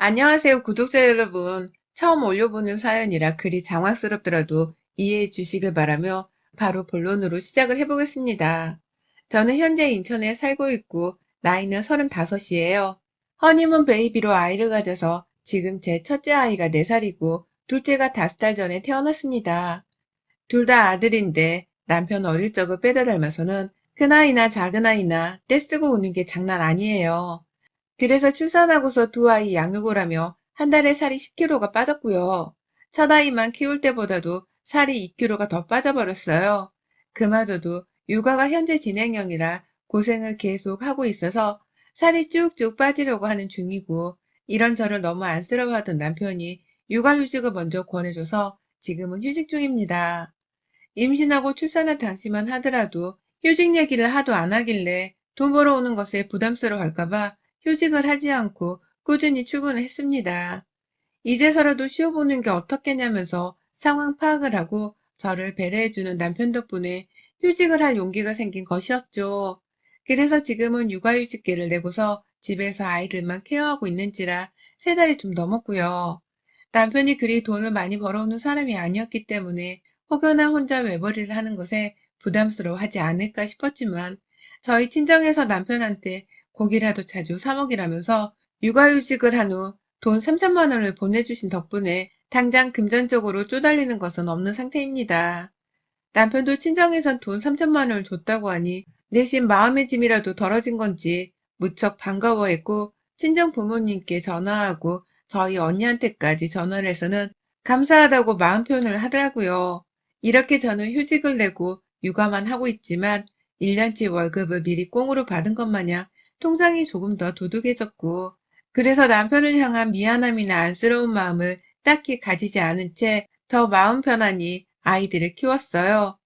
안녕하세요, 구독자 여러분. 처음 올려보는 사연이라 글이 장황스럽더라도 이해해 주시길 바라며 바로 본론으로 시작을 해보겠습니다. 저는 현재 인천에 살고 있고 나이는 35이에요. 허니문 베이비로 아이를 가져서 지금 제 첫째 아이가 4살이고 둘째가 5달 전에 태어났습니다. 둘 다 아들인데 남편 어릴 적을 빼다 닮아서는 큰아이나 작은아이나 떼쓰고 우는 게 장난 아니에요. 그래서 출산하고서 두 아이 양육을 하며 한 달에 살이 10kg가 빠졌고요. 첫 아이만 키울 때보다도 살이 2kg가 더 빠져버렸어요. 그마저도 육아가 현재 진행형이라 고생을 계속 하고 있어서 살이 쭉쭉 빠지려고 하는 중이고, 이런 저를 너무 안쓰러워하던 남편이 육아휴직을 먼저 권해줘서 지금은 휴직 중입니다. 임신하고 출산한 당시만 하더라도 휴직 얘기를 하도 안 하길래 돈 벌어오는 것에 부담스러워할까봐 휴직을 하지 않고 꾸준히 출근을 했습니다. 이제서라도 쉬어보는 게 어떻겠냐면서 상황 파악을 하고 저를 배려해주는 남편 덕분에 휴직을 할 용기가 생긴 것이었죠. 그래서 지금은 육아휴직계를 내고서 집에서 아이들만 케어하고 있는지라 3달이 좀 넘었고요. 남편이 그리 돈을 많이 벌어오는 사람이 아니었기 때문에 혹여나 혼자 외벌이를 하는 것에 부담스러워하지 않을까 싶었지만, 저희 친정에서 남편한테 고기라도 자주 사 먹이라면서 육아휴직을 한 후 돈 3천만 원을 보내주신 덕분에 당장 금전적으로 쪼달리는 것은 없는 상태입니다. 남편도 친정에선 돈 3천만 원을 줬다고 하니 내심 마음의 짐이라도 덜어진 건지 무척 반가워했고, 친정 부모님께 전화하고 저희 언니한테까지 전화를 해서는 감사하다고 마음 표현을 하더라고요. 이렇게 저는 휴직을 내고 육아만 하고 있지만 1년치 월급을 미리 꽁으로 받은 것 마냥 통장이 조금 더 두둑해졌고, 그래서 남편을 향한 미안함이나 안쓰러운 마음을 딱히 가지지 않은 채 더 마음 편안히 아이들을 키웠어요.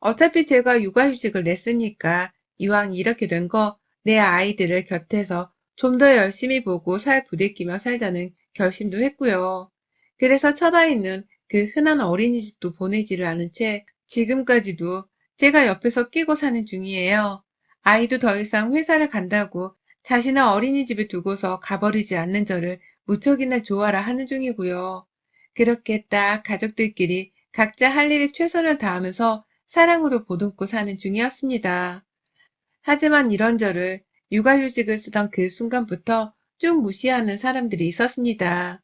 어차피 제가 육아휴직을 냈으니까 이왕 이렇게 된 거 내 아이들을 곁에서 좀 더 열심히 보고 살 부대끼며 살자는 결심도 했고요. 그래서 첫 아이는 그 흔한 어린이집도 보내지를 않은 채 지금까지도 제가 옆에서 끼고 사는 중이에요. 아이도 더 이상 회사를 간다고 자신을 어린이집에 두고서 가버리지 않는 저를 무척이나 좋아라 하는 중이고요. 그렇게 딱 가족들끼리 각자 할 일에 최선을 다하면서 사랑으로 보듬고 사는 중이었습니다. 하지만 이런 저를 육아휴직을 쓰던 그 순간부터 쭉 무시하는 사람들이 있었습니다.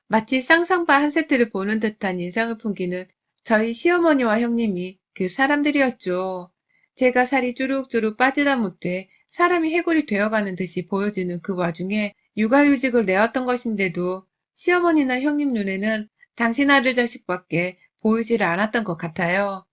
마치 쌍쌍바 한 세트를 보는 듯한 인상을 풍기는 저희 시어머니와 형님이 그 사람들이었죠. 제가 살이 주룩주룩 빠지다 못해 사람이 해골이 되어가는 듯이 보여지는 그 와중에 육아휴직을 내었던 것인데도 시어머니나 형님 눈에는 당신 아들 자식밖에 보이지를 않았던 것 같아요.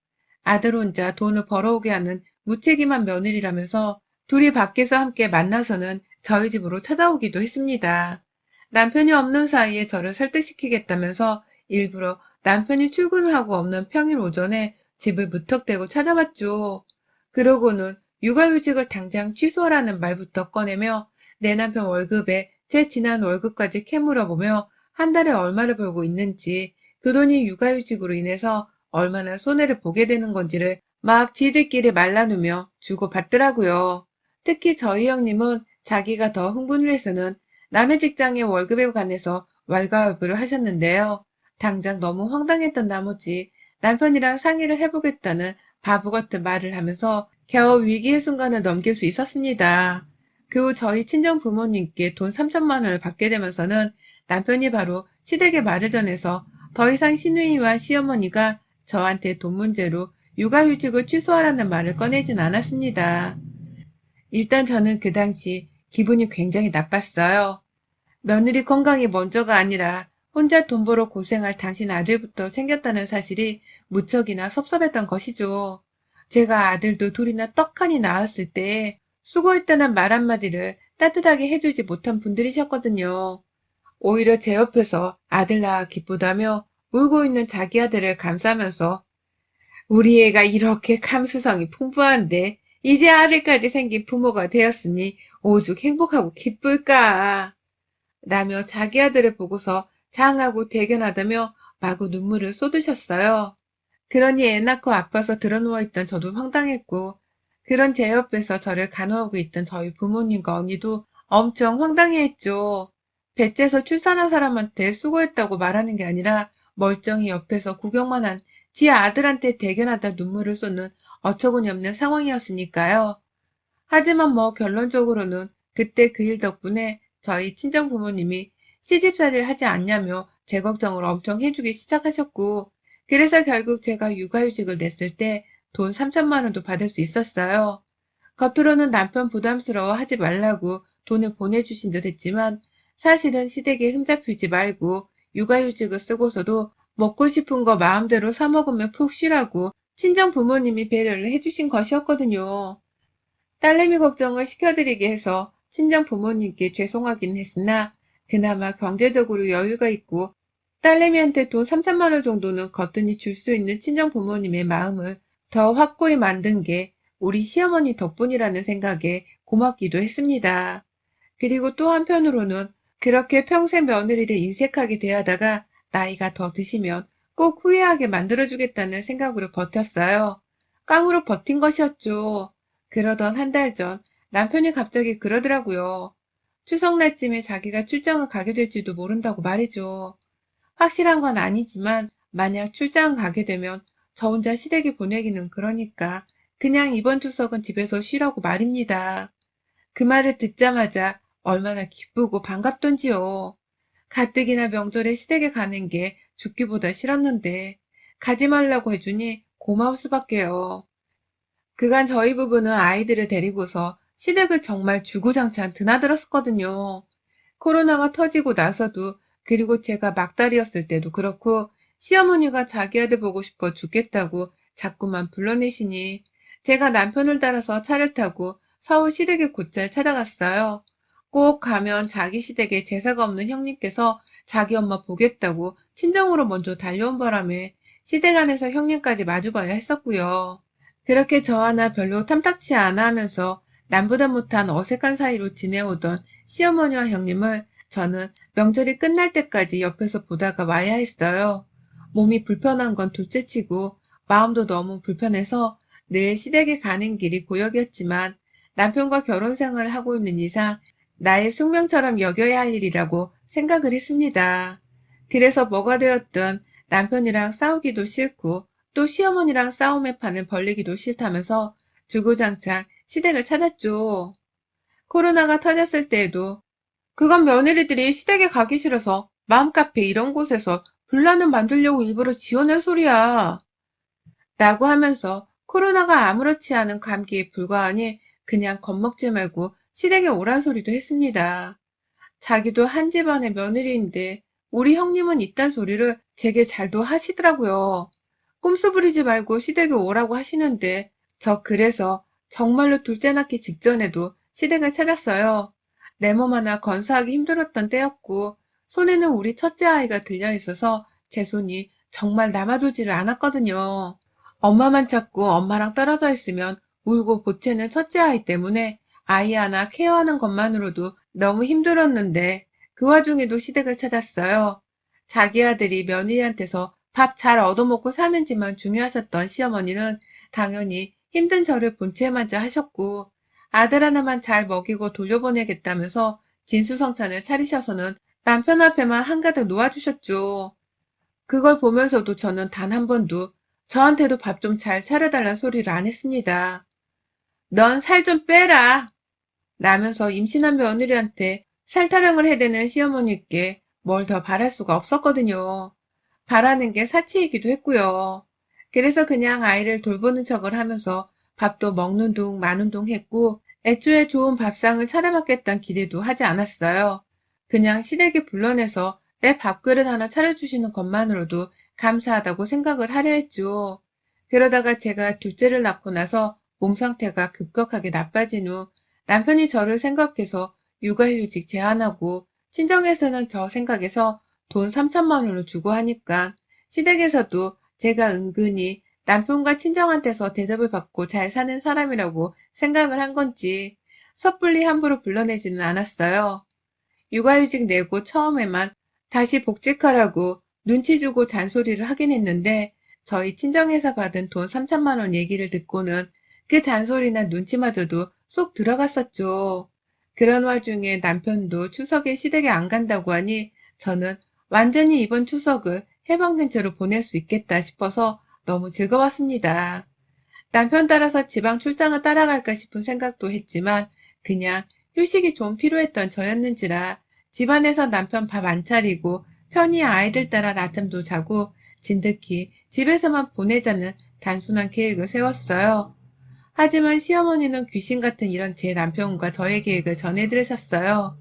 아들 혼자 돈을 벌어오게 하는 무책임한 며느리라면서 둘이 밖에서 함께 만나서는 저희 집으로 찾아오기도 했습니다. 남편이 없는 사이에 저를 설득시키겠다면서 일부러 남편이 출근하고 없는 평일 오전에 집을 무턱대고 찾아왔죠. 그러고는 육아휴직을 당장 취소하라는 말부터 꺼내며 내 남편 월급에 제 지난 월급까지 캐물어보며 한 달에 얼마를 벌고 있는지, 그 돈이 육아휴직으로 인해서 얼마나 손해를 보게 되는 건지를 막 지들끼리 말라누며 주고받더라고요. 특히 저희 형님은 자기가 더 흥분을 해서는 남의 직장의 월급에 관해서 왈가왈부를 하셨는데요. 당장 너무 황당했던 나머지 남편이랑 상의를 해보겠다는 바보 같은 말을 하면서 겨우 위기의 순간을 넘길 수 있었습니다. 그 후 저희 친정 부모님께 돈 3천만 원을 받게 되면서는 남편이 바로 시댁에 말을 전해서 더 이상 시누이와 시어머니가 저한테 돈 문제로 육아휴직을 취소하라는 말을 꺼내진 않았습니다. 일단 저는 그 당시 기분이 굉장히 나빴어요. 며느리 건강이 먼저가 아니라 혼자 돈 벌어 고생할 당신 아들부터 생겼다는 사실이 무척이나 섭섭했던 것이죠. 제가 아들도 둘이나 떡하니 낳았을 때 수고했다는 말 한마디를 따뜻하게 해주지 못한 분들이셨거든요. 오히려 제 옆에서 아들 낳아 기쁘다며 울고 있는 자기 아들을 감싸면서 우리 애가 이렇게 감수성이 풍부한데 이제 아들까지 생긴 부모가 되었으니 오죽 행복하고 기쁠까 라며 자기 아들을 보고서 장하고 대견하다며 마구 눈물을 쏟으셨어요. 그러니 애 낳고 아파서 드러누워있던 저도 황당했고, 그런 제 옆에서 저를 간호하고 있던 저희 부모님과 언니도 엄청 황당해했죠. 배째서 출산한 사람한테 수고했다고 말하는 게 아니라 멀쩡히 옆에서 구경만 한 지 아들한테 대견하다 눈물을 쏟는 어처구니 없는 상황이었으니까요. 하지만 뭐 결론적으로는 그때 그 일 덕분에 저희 친정 부모님이 시집살이를 하지 않냐며 제 걱정을 엄청 해주기 시작하셨고, 그래서 결국 제가 육아휴직을 냈을 때 돈 3천만 원도 받을 수 있었어요. 겉으로는 남편 부담스러워 하지 말라고 돈을 보내주신 듯 했지만 사실은 시댁에 흠잡히지 말고 육아휴직을 쓰고서도 먹고 싶은 거 마음대로 사 먹으며 푹 쉬라고 친정 부모님이 배려를 해주신 것이었거든요. 딸내미 걱정을 시켜드리게 해서 친정 부모님께 죄송하긴 했으나 그나마 경제적으로 여유가 있고 딸내미한테 돈 3천만 원 정도는 거뜬히 줄 수 있는 친정 부모님의 마음을 더 확고히 만든 게 우리 시어머니 덕분이라는 생각에 고맙기도 했습니다. 그리고 또 한편으로는 그렇게 평생 며느리를 인색하게 대하다가 나이가 더 드시면 꼭 후회하게 만들어주겠다는 생각으로 버텼어요. 깡으로 버틴 것이었죠. 그러던 한 달 전 남편이 갑자기 그러더라고요. 추석날쯤에 자기가 출장을 가게 될지도 모른다고 말이죠. 확실한 건 아니지만 만약 출장 가게 되면 저 혼자 시댁에 보내기는 그러니까 그냥 이번 추석은 집에서 쉬라고 말입니다. 그 말을 듣자마자 얼마나 기쁘고 반갑던지요. 가뜩이나 명절에 시댁에 가는 게 죽기보다 싫었는데 가지 말라고 해주니 고마울 수밖에요. 그간 저희 부부는 아이들을 데리고서 시댁을 정말 주구장창 드나들었었거든요. 코로나가 터지고 나서도, 그리고 제가 막달이었을 때도 그렇고 시어머니가 자기 아들 보고 싶어 죽겠다고 자꾸만 불러내시니 제가 남편을 따라서 차를 타고 서울 시댁에 곧잘 찾아갔어요. 꼭 가면 자기 시댁에 제사가 없는 형님께서 자기 엄마 보겠다고 친정으로 먼저 달려온 바람에 시댁 안에서 형님까지 마주봐야 했었고요. 그렇게 저 하나 별로 탐탁치 않아 하면서 남보다 못한 어색한 사이로 지내오던 시어머니와 형님을 저는 명절이 끝날 때까지 옆에서 보다가 와야 했어요. 몸이 불편한 건 둘째치고 마음도 너무 불편해서 늘 시댁에 가는 길이 고역이었지만 남편과 결혼 생활을 하고 있는 이상 나의 숙명처럼 여겨야 할 일이라고 생각을 했습니다. 그래서 뭐가 되었든 남편이랑 싸우기도 싫고 또 시어머니랑 싸움의 판을 벌리기도 싫다면서 주구장창 시댁을 찾았죠. 코로나가 터졌을 때에도 그간 며느리들이 시댁에 가기 싫어서 맘카페 이런 곳에서 분란을 만들려고 일부러 지어낸 소리야. 라고 하면서 코로나가 아무렇지 않은 감기에 불과하니 그냥 겁먹지 말고 시댁에 오란 소리도 했습니다. 자기도 한 집안의 며느리인데 우리 형님은 이딴 소리를 제게 잘도 하시더라고요. 꼼수 부리지 말고 시댁에 오라고 하시는데 저 그래서 정말로 둘째 낳기 직전에도 시댁을 찾았어요. 내 몸 하나 건사하기 힘들었던 때였고 손에는 우리 첫째 아이가 들려 있어서 제 손이 정말 남아돌지를 않았거든요. 엄마만 찾고 엄마랑 떨어져 있으면 울고 보채는 첫째 아이 때문에 아이 하나 케어하는 것만으로도 너무 힘들었는데 그 와중에도 시댁을 찾았어요. 자기 아들이 며느리한테서 밥 잘 얻어먹고 사는지만 중요하셨던 시어머니는 당연히 힘든 저를 본체만자 하셨고 아들 하나만 잘 먹이고 돌려보내겠다면서 진수성찬을 차리셔서는 남편 앞에만 한가득 놓아주셨죠. 그걸 보면서도 저는 단 한 번도 저한테도 밥 좀 잘 차려달란 소리를 안 했습니다. 넌 살 좀 빼라! 라면서 임신한 며느리한테 살 타령을 해대는 시어머니께 뭘 더 바랄 수가 없었거든요. 바라는 게 사치이기도 했고요. 그래서 그냥 아이를 돌보는 척을 하면서 밥도 먹는 둥 마는 둥 했고 애초에 좋은 밥상을 차려먹겠다는 기대도 하지 않았어요. 그냥 시댁에 불러내서 내 밥그릇 하나 차려주시는 것만으로도 감사하다고 생각을 하려 했죠. 그러다가 제가 둘째를 낳고 나서 몸 상태가 급격하게 나빠진 후 남편이 저를 생각해서 육아휴직 제한하고 친정에서는 저 생각해서 돈 3천만 원을 주고 하니까 시댁에서도 제가 은근히 남편과 친정한테서 대접을 받고 잘 사는 사람이라고 생각을 한 건지 섣불리 함부로 불러내지는 않았어요. 육아휴직 내고 처음에만 다시 복직하라고 눈치 주고 잔소리를 하긴 했는데 저희 친정에서 받은 돈 3천만 원 얘기를 듣고는 그 잔소리나 눈치마저도 쏙 들어갔었죠. 그런 와중에 남편도 추석에 시댁에 안 간다고 하니 저는 완전히 이번 추석을 해방된 채로 보낼 수 있겠다 싶어서 너무 즐거웠습니다. 남편 따라서 지방 출장을 따라갈까 싶은 생각도 했지만 그냥 휴식이 좀 필요했던 저였는지라 집안에서 남편 밥 안 차리고 편히 아이들 따라 낮잠도 자고 진득히 집에서만 보내자는 단순한 계획을 세웠어요. 하지만 시어머니는 귀신 같은 이런 제 남편과 저의 계획을 전해들으셨어요.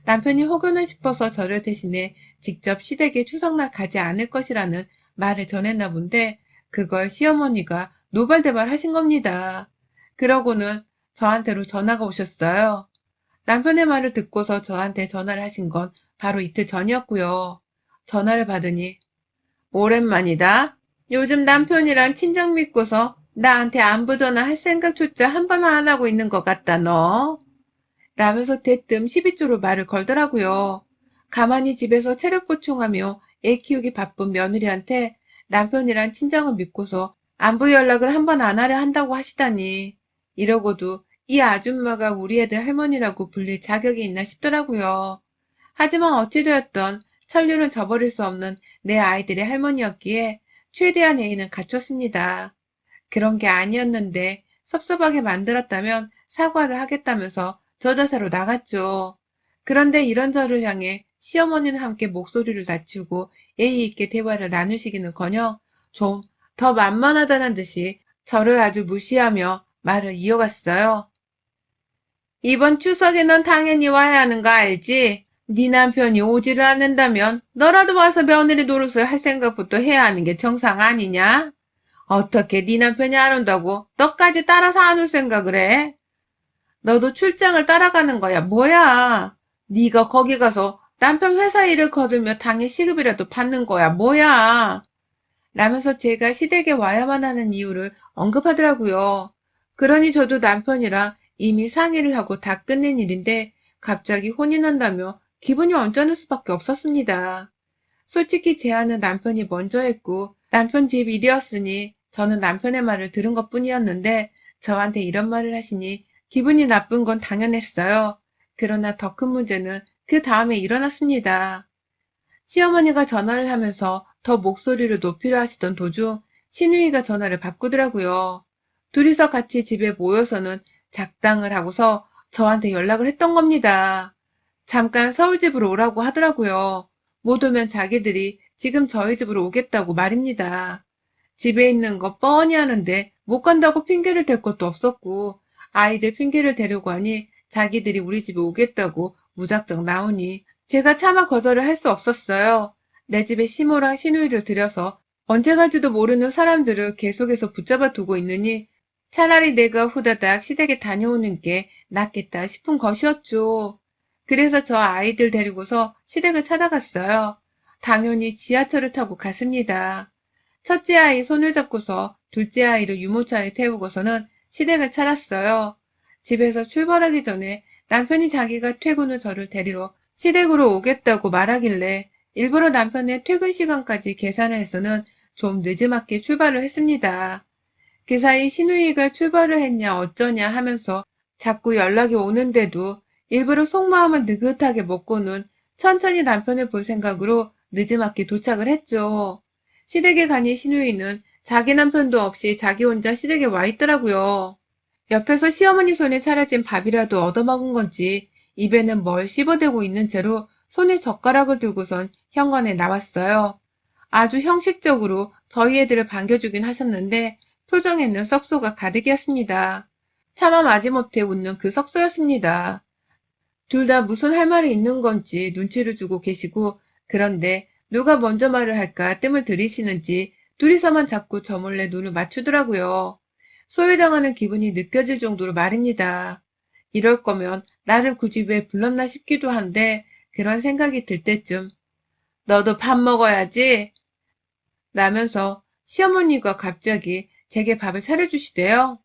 남편이 혹여나 싶어서 저를 대신해 직접 시댁에 추석날 가지 않을 것이라는 말을 전했나 본데 그걸 시어머니가 노발대발 하신 겁니다. 그러고는 저한테로 전화가 오셨어요. 남편의 말을 듣고서 저한테 전화를 하신 건 바로 이틀 전이었고요. 전화를 받으니 오랜만이다. 요즘 남편이랑 친정 믿고서 나한테 안부 전화 할 생각조차 한 번 안 하고 있는 것 같다 너. 라면서 대뜸 12조로 말을 걸더라고요. 가만히 집에서 체력 보충하며 애 키우기 바쁜 며느리한테 남편이란 친정을 믿고서 안부 연락을 한 번 안 하려 한다고 하시다니. 이러고도 이 아줌마가 우리 애들 할머니라고 불릴 자격이 있나 싶더라고요. 하지만 어찌되었던 천륜을 저버릴 수 없는 내 아이들의 할머니였기에 최대한 예의는 갖췄습니다. 그런 게 아니었는데 섭섭하게 만들었다면 사과를 하겠다면서 저 자세로 나갔죠. 그런데 이런 저를 향해 시어머니는 함께 목소리를 낮추고 예의 있게 대화를 나누시기는커녕 좀 더 만만하다는 듯이 저를 아주 무시하며 말을 이어갔어요. 이번 추석에 넌 당연히 와야 하는 거 알지? 네 남편이 오지를 않는다면 너라도 와서 며느리 노릇을 할 생각부터 해야 하는 게 정상 아니냐? 어떻게 네 남편이 안 온다고 너까지 따라서 안 올 생각을 해? 너도 출장을 따라가는 거야. 뭐야? 네가 거기 가서 남편 회사 일을 거들며 당일 시급이라도 받는 거야. 뭐야? 라면서 제가 시댁에 와야만 하는 이유를 언급하더라고요. 그러니 저도 남편이랑 이미 상의를 하고 다 끝낸 일인데 갑자기 혼이 난다며 기분이 언짢을 수밖에 없었습니다. 솔직히 제안은 남편이 먼저 했고 남편 집 일이었으니 저는 남편의 말을 들은 것뿐이었는데 저한테 이런 말을 하시니 기분이 나쁜 건 당연했어요. 그러나 더 큰 문제는 그 다음에 일어났습니다. 시어머니가 전화를 하면서 더 목소리를 높이려 하시던 도중 시누이가 전화를 바꾸더라고요. 둘이서 같이 집에 모여서는 작당을 하고서 저한테 연락을 했던 겁니다. 잠깐 서울집으로 오라고 하더라고요. 못 오면 자기들이 지금 저희 집으로 오겠다고 말입니다. 집에 있는 거 뻔히 하는데 못 간다고 핑계를 댈 것도 없었고 아이들 핑계를 대려고 하니 자기들이 우리 집에 오겠다고 무작정 나오니 제가 차마 거절을 할 수 없었어요. 내 집에 시모랑 시누이를 들여서 언제 갈지도 모르는 사람들을 계속해서 붙잡아 두고 있느니 차라리 내가 후다닥 시댁에 다녀오는 게 낫겠다 싶은 것이었죠. 그래서 저 아이들 데리고서 시댁을 찾아갔어요. 당연히 지하철을 타고 갔습니다. 첫째 아이 손을 잡고서 둘째 아이를 유모차에 태우고서는 시댁을 찾았어요. 집에서 출발하기 전에 남편이 자기가 퇴근 후 저를 데리러 시댁으로 오겠다고 말하길래 일부러 남편의 퇴근 시간까지 계산을 해서는 좀 늦지막히 출발을 했습니다. 그 사이 시누이가 출발을 했냐 어쩌냐 하면서 자꾸 연락이 오는데도 일부러 속마음을 느긋하게 먹고는 천천히 남편을 볼 생각으로 늦지막히 도착을 했죠. 시댁에 가니 시누이는 자기 남편도 없이 자기 혼자 시댁에 와 있더라고요. 옆에서 시어머니 손에 차려진 밥이라도 얻어먹은 건지 입에는 뭘 씹어대고 있는 채로 손에 젓가락을 들고선 현관에 나왔어요. 아주 형식적으로 저희 애들을 반겨주긴 하셨는데 표정에는 썩소가 가득이었습니다. 차마 마지못해 웃는 그 썩소였습니다. 둘 다 무슨 할 말이 있는 건지 눈치를 주고 계시고 그런데 누가 먼저 말을 할까 뜸을 들이시는지 둘이서만 자꾸 저 몰래 눈을 맞추더라고요. 소외당하는 기분이 느껴질 정도로 말입니다. 이럴 거면 나를 굳이 왜 불렀나 싶기도 한데 그런 생각이 들 때쯤 너도 밥 먹어야지 라면서 시어머니가 갑자기 제게 밥을 차려주시대요.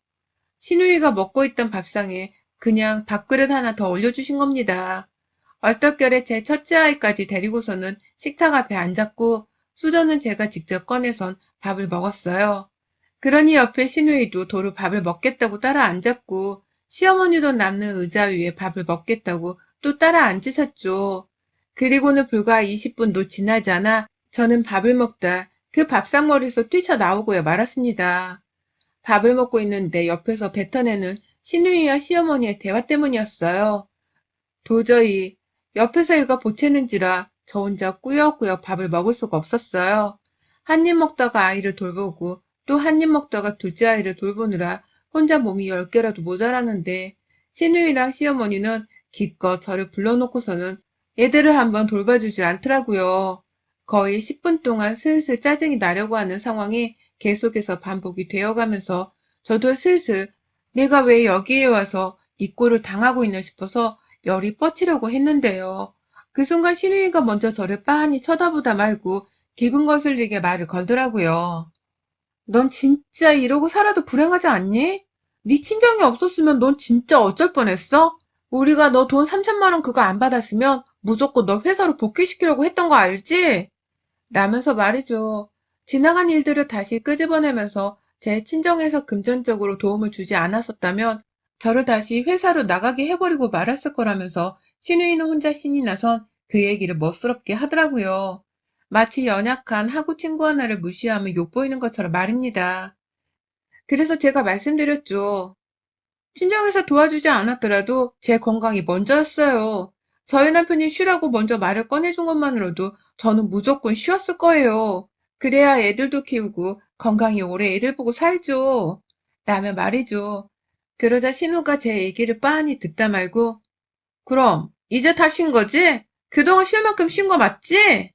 시누이가 먹고 있던 밥상에 그냥 밥그릇 하나 더 올려주신 겁니다. 얼떨결에 제 첫째 아이까지 데리고서는 식탁 앞에 앉았고 수저는 제가 직접 꺼내선 밥을 먹었어요. 그러니 옆에 시누이도 도로 밥을 먹겠다고 따라 앉았고 시어머니도 남는 의자 위에 밥을 먹겠다고 또 따라 앉으셨죠. 그리고는 불과 20분도 지나지 않아 저는 밥을 먹다 그 밥상머리에서 뛰쳐나오고야 말았습니다. 밥을 먹고 있는데 옆에서 뱉어내는 시누이와 시어머니의 대화 때문이었어요. 도저히 옆에서 이가 보채는지라 저 혼자 꾸역꾸역 밥을 먹을 수가 없었어요. 한 입 먹다가 아이를 돌보고 또 한 입 먹다가 둘째 아이를 돌보느라 혼자 몸이 10개라도 모자라는데 시누이랑 시어머니는 기껏 저를 불러놓고서는 애들을 한번 돌봐주질 않더라고요. 거의 10분 동안 슬슬 짜증이 나려고 하는 상황이 계속해서 반복이 되어가면서 저도 슬슬 내가 왜 여기에 와서 이 꼴을 당하고 있나 싶어서 열이 뻗치려고 했는데요. 그 순간 신우이가 먼저 저를 빤히 쳐다보다 말고 기분 거슬리게 말을 걸더라고요. 넌 진짜 이러고 살아도 불행하지 않니? 네 친정이 없었으면 넌 진짜 어쩔 뻔했어? 우리가 너 돈 3천만 원 그거 안 받았으면 무조건 너 회사로 복귀시키려고 했던 거 알지? 라면서 말이죠. 지나간 일들을 다시 끄집어내면서 제 친정에서 금전적으로 도움을 주지 않았었다면 저를 다시 회사로 나가게 해버리고 말았을 거라면서 신우이는 혼자 신이 나선 그 얘기를 멋스럽게 하더라고요. 마치 연약한 하구 친구 하나를 무시하며 욕보이는 것처럼 말입니다. 그래서 제가 말씀드렸죠. 친정에서 도와주지 않았더라도 제 건강이 먼저였어요. 저희 남편이 쉬라고 먼저 말을 꺼내준 것만으로도 저는 무조건 쉬었을 거예요. 그래야 애들도 키우고 건강히 오래 애들 보고 살죠. 라며 말이죠. 그러자 신우가 제 얘기를 빤히 듣다 말고 그럼 이제 다 쉰 거지? 그동안 쉴 만큼 쉰 거 맞지?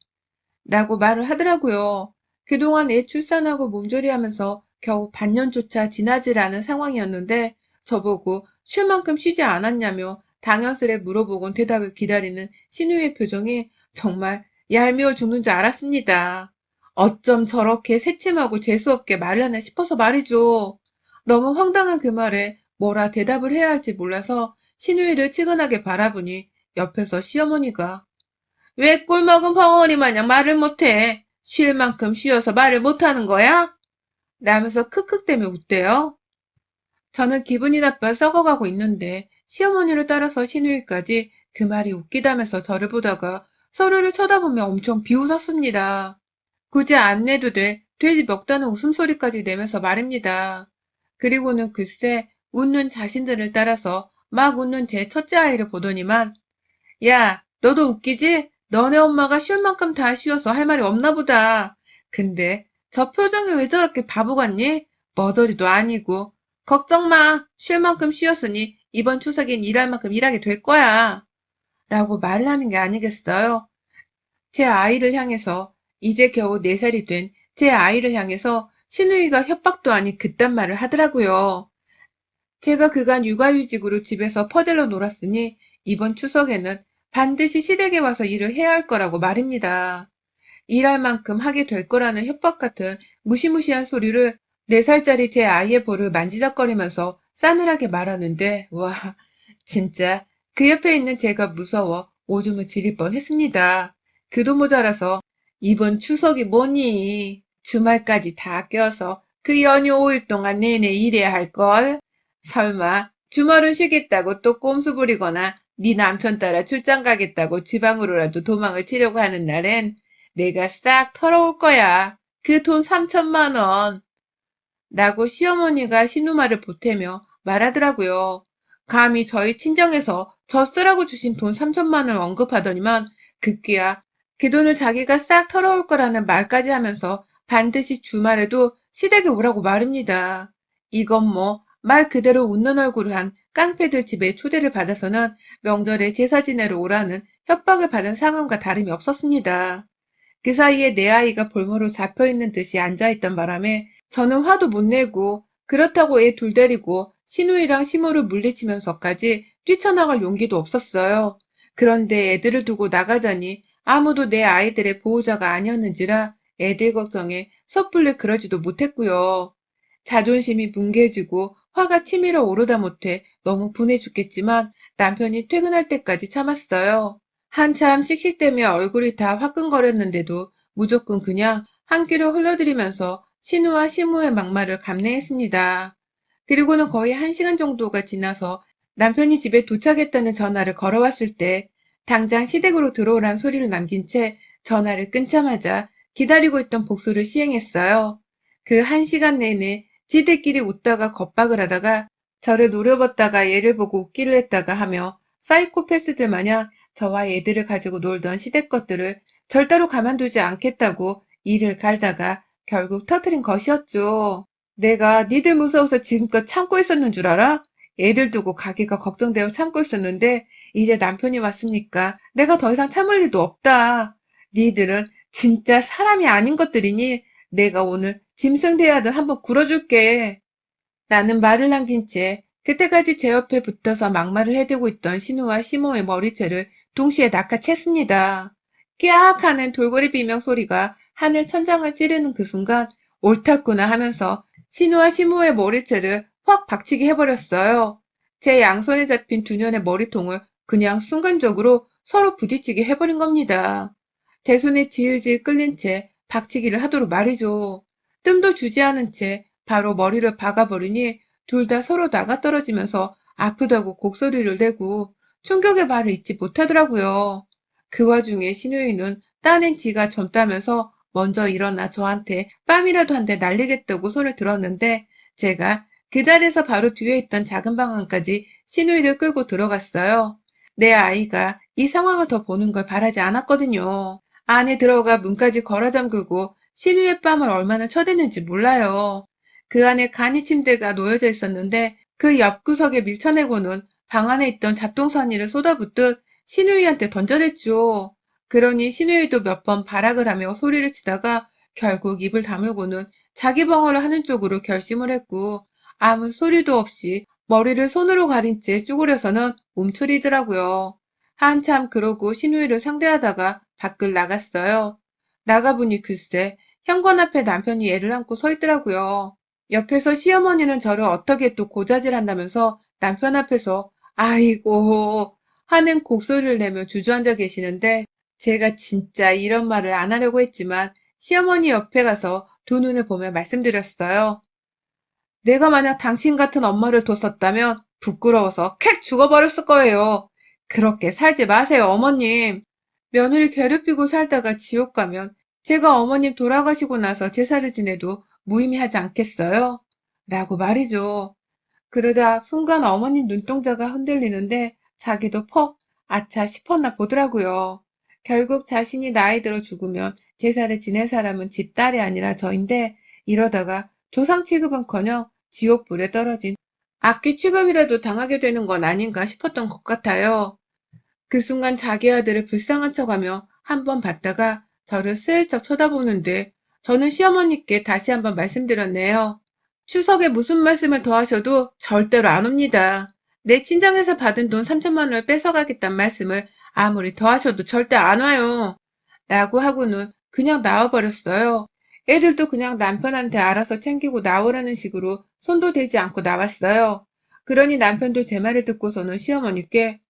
라고 말을 하더라고요. 그동안 애 출산하고 몸조리하면서 겨우 반년조차 지나질 않은 상황이었는데 저보고 쉴 만큼 쉬지 않았냐며 당연스레 물어보곤 대답을 기다리는 신우의 표정이 정말 얄미워 죽는 줄 알았습니다. 어쩜 저렇게 새침하고 재수없게 말을 하나 싶어서 말이죠. 너무 황당한 그 말에 뭐라 대답을 해야 할지 몰라서 신우이를 치근하게 바라보니 옆에서 시어머니가 왜 꿀먹은 벙어리 마냥 말을 못해? 쉴 만큼 쉬어서 말을 못하는 거야? 라면서 크크대며 웃대요. 저는 기분이 나빠 썩어가고 있는데 시어머니를 따라서 시누이까지 그 말이 웃기다면서 저를 보다가 서로를 쳐다보며 엄청 비웃었습니다. 굳이 안 내도 돼. 돼지 먹다는 웃음소리까지 내면서 말입니다. 그리고는 글쎄 웃는 자신들을 따라서 막 웃는 제 첫째 아이를 보더니만 야, 너도 웃기지? 너네 엄마가 쉴 만큼 다 쉬어서 할 말이 없나 보다. 근데 저 표정이 왜 저렇게 바보 같니? 머저리도 아니고. 걱정 마. 쉴 만큼 쉬었으니 이번 추석엔 일할 만큼 일하게 될 거야. 라고 말을 하는 게 아니겠어요? 제 아이를 향해서 이제 겨우 4살이 된 제 아이를 향해서 시누이가 협박도 아닌 그딴 말을 하더라고요. 제가 그간 육아휴직으로 집에서 퍼들러 놀았으니 이번 추석에는 반드시 시댁에 와서 일을 해야 할 거라고 말입니다. 일할 만큼 하게 될 거라는 협박 같은 무시무시한 소리를 4살짜리 제 아이의 볼을 만지작거리면서 싸늘하게 말하는데 와 진짜 그 옆에 있는 제가 무서워 오줌을 지릴 뻔했습니다. 그도 모자라서 이번 추석이 뭐니 주말까지 다 껴서 그 연휴 5일 동안 내내 일해야 할걸. 설마 주말은 쉬겠다고 또 꼼수 부리거나 네 남편 따라 출장 가겠다고 지방으로라도 도망을 치려고 하는 날엔 내가 싹 털어올 거야. 그 돈 3천만 원. 라고 시어머니가 신우말을 보태며 말하더라고요. 감히 저희 친정에서 저 쓰라고 주신 돈 3천만 원 언급하더니만 급기야 그 돈을 자기가 싹 털어올 거라는 말까지 하면서 반드시 주말에도 시댁에 오라고 말입니다. 이건 뭐 말 그대로 웃는 얼굴을 한 깡패들 집에 초대를 받아서는 명절에 제사 지내러 오라는 협박을 받은 상황과 다름이 없었습니다. 그 사이에 내 아이가 볼모로 잡혀있는 듯이 앉아있던 바람에 저는 화도 못 내고 그렇다고 애 둘 데리고 시누이랑 시모를 물리치면서까지 뛰쳐나갈 용기도 없었어요. 그런데 애들을 두고 나가자니 아무도 내 아이들의 보호자가 아니었는지라 애들 걱정에 섣불리 그러지도 못했고요. 자존심이 뭉개지고 화가 치밀어 오르다 못해 너무 분해 죽겠지만 남편이 퇴근할 때까지 참았어요. 한참 씩씩대며 얼굴이 다 화끈거렸는데도 무조건 그냥 한 귀로 흘러들이면서 신우와 시무의 막말을 감내했습니다. 그리고는 거의 1시간 정도가 지나서 남편이 집에 도착했다는 전화를 걸어왔을 때 당장 시댁으로 들어오란 소리를 남긴 채 전화를 끊자마자 기다리고 있던 복수를 시행했어요. 그 1시간 내내 지들끼리 웃다가 겁박을 하다가 저를 노려봤다가 얘를 보고 웃기를 했다가 하며 사이코패스들 마냥 저와 애들을 가지고 놀던 시댁 것들을 절대로 가만두지 않겠다고 이를 갈다가 결국 터뜨린 것이었죠. 내가 니들 무서워서 지금껏 참고 있었는 줄 알아? 애들 두고 가기가 걱정되어 참고 있었는데 이제 남편이 왔으니까 내가 더 이상 참을 일도 없다. 니들은 진짜 사람이 아닌 것들이니 내가 오늘 짐승대야들 한번 굴어줄게. 나는 말을 남긴 채 그때까지 제 옆에 붙어서 막말을 해대고 있던 신우와 시모의 머리채를 동시에 낚아챘습니다. 깨악 하는 돌고래 비명 소리가 하늘 천장을 찌르는 그 순간 옳았구나 하면서 신우와 시모의 머리채를 확 박치기 해버렸어요. 제 양손에 잡힌 두 년의 머리통을 그냥 순간적으로 서로 부딪히게 해버린 겁니다. 제 손에 질질 끌린 채 박치기를 하도록 말이죠. 뜸도 주지 않은 채 바로 머리를 박아버리니 둘 다 서로 나가떨어지면서 아프다고 곡소리를 내고 충격의 말을 잇지 못하더라고요. 그 와중에 신우이는 따낸 지가 젊다면서 먼저 일어나 저한테 뺨이라도 한 대 날리겠다고 손을 들었는데 제가 그 자리에서 바로 뒤에 있던 작은 방 안까지 신우이를 끌고 들어갔어요. 내 아이가 이 상황을 더 보는 걸 바라지 않았거든요. 안에 들어가 문까지 걸어 잠그고 신우의 뺨을 얼마나 쳐댔는지 몰라요. 그 안에 간이 침대가 놓여져 있었는데 그 옆구석에 밀쳐내고는 방 안에 있던 잡동사니를 쏟아붓듯 신우이한테 던져댔죠. 그러니 신우이도 몇 번 발악을 하며 소리를 치다가 결국 입을 다물고는 자기 방어를 하는 쪽으로 결심을 했고 아무 소리도 없이 머리를 손으로 가린 채 쭈그려서는 움츠리더라고요. 한참 그러고 신우이를 상대하다가 밖을 나갔어요. 나가보니 글쎄 현관 앞에 남편이 애를 안고 서 있더라고요. 옆에서 시어머니는 저를 어떻게 또 고자질한다면서 남편 앞에서 아이고 하는 곡소리를 내며 주저앉아 계시는데 제가 진짜 이런 말을 안 하려고 했지만 시어머니 옆에 가서 두 눈을 보며 말씀드렸어요. 내가 만약 당신 같은 엄마를 뒀었다면 부끄러워서 캣 죽어버렸을 거예요. 그렇게 살지 마세요, 어머님. 며느리 괴롭히고 살다가 지옥 가면 제가 어머님 돌아가시고 나서 제사를 지내도 무의미하지 않겠어요? 라고 말이죠. 그러자 순간 어머님 눈동자가 흔들리는데 자기도 퍽 아차 싶었나 보더라고요. 결국 자신이 나이 들어 죽으면 제사를 지낼 사람은 지 딸이 아니라 저인데 이러다가 조상 취급은커녕 지옥불에 떨어진 악귀 취급이라도 당하게 되는 건 아닌가 싶었던 것 같아요. 그 순간 자기 아들을 불쌍한 척하며 한번 봤다가 저를 슬쩍 쳐다보는데 저는 시어머니께 다시 한번 말씀드렸네요. 추석에 무슨 말씀을 더 하셔도 절대로 안 옵니다. 내 친정에서 받은 돈 3천만 원을 뺏어가겠단 말씀을 아무리 더 하셔도 절대 안 와요. 라고 하고는 그냥 나와버렸어요. 애들도 그냥 남편한테 알아서 챙기고 나오라는 식으로 손도 대지 않고 나왔어요. 그러니 남편도 제 말을 듣고서는 시어머니께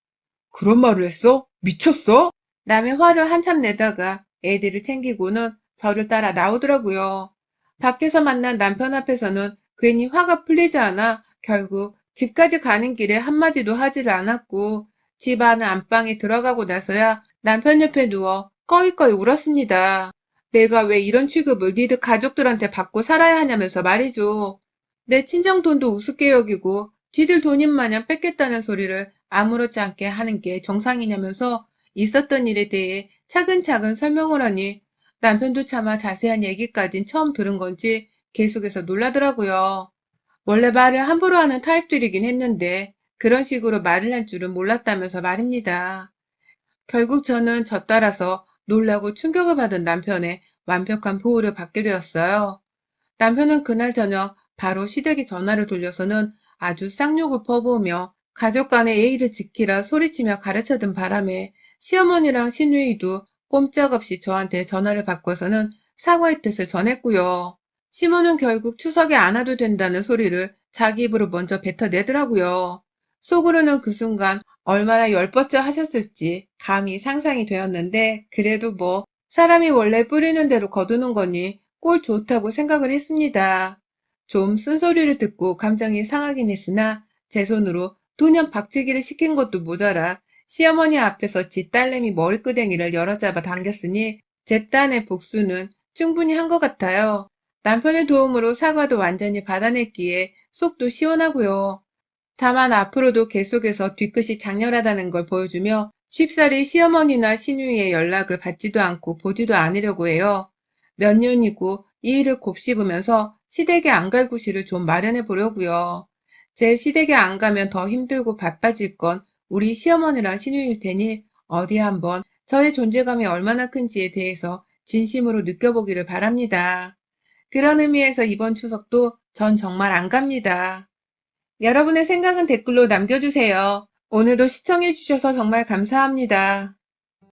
그런 말을 했어? 미쳤어? 남의 화를 한참 내다가 애들을 챙기고는 저를 따라 나오더라고요. 밖에서 만난 남편 앞에서는 괜히 화가 풀리지 않아 결국 집까지 가는 길에 한마디도 하지를 않았고 집 안 안방에 들어가고 나서야 남편 옆에 누워 꺼이꺼이 울었습니다. 내가 왜 이런 취급을 니들 가족들한테 받고 살아야 하냐면서 말이죠. 내 친정 돈도 우습게 여기고 지들 돈인 마냥 뺏겠다는 소리를 아무렇지 않게 하는 게 정상이냐면서 있었던 일에 대해 차근차근 설명을 하니 남편도 차마 자세한 얘기까진 처음 들은 건지 계속해서 놀라더라고요. 원래 말을 함부로 하는 타입들이긴 했는데 그런 식으로 말을 할 줄은 몰랐다면서 말입니다. 결국 저는 저 따라서 놀라고 충격을 받은 남편의 완벽한 보호를 받게 되었어요. 남편은 그날 저녁 바로 시댁에 전화를 돌려서는 아주 쌍욕을 퍼부으며 가족 간의 예의를 지키라 소리치며 가르쳐든 바람에 시어머니랑 시누이도 꼼짝없이 저한테 전화를 바꿔서는 사과의 뜻을 전했고요. 시모는 결국 추석에 안 와도 된다는 소리를 자기 입으로 먼저 뱉어내더라고요. 속으로는 그 순간 얼마나 열뻗쳐 하셨을지 감히 상상이 되었는데 그래도 뭐 사람이 원래 뿌리는 대로 거두는 거니 꼴 좋다고 생각을 했습니다. 좀 쓴소리를 듣고 감정이 상하긴 했으나 제 손으로 도년 박치기를 시킨 것도 모자라 시어머니 앞에서 지 딸내미 머리끄댕이를 여럿잡아 당겼으니 제 딴의 복수는 충분히 한 것 같아요. 남편의 도움으로 사과도 완전히 받아냈기에 속도 시원하고요. 다만 앞으로도 계속해서 뒤끝이 장렬하다는 걸 보여주며 쉽사리 시어머니나 시누이의 연락을 받지도 않고 보지도 않으려고 해요. 몇 년이고 이 일을 곱씹으면서 시댁에 안 갈 구실을 좀 마련해 보려고요. 제 시댁에 안 가면 더 힘들고 바빠질 건 우리 시어머니랑 시누이일 테니 어디 한번 저의 존재감이 얼마나 큰지에 대해서 진심으로 느껴보기를 바랍니다. 그런 의미에서 이번 추석도 전 정말 안 갑니다. 여러분의 생각은 댓글로 남겨주세요. 오늘도 시청해주셔서 정말 감사합니다.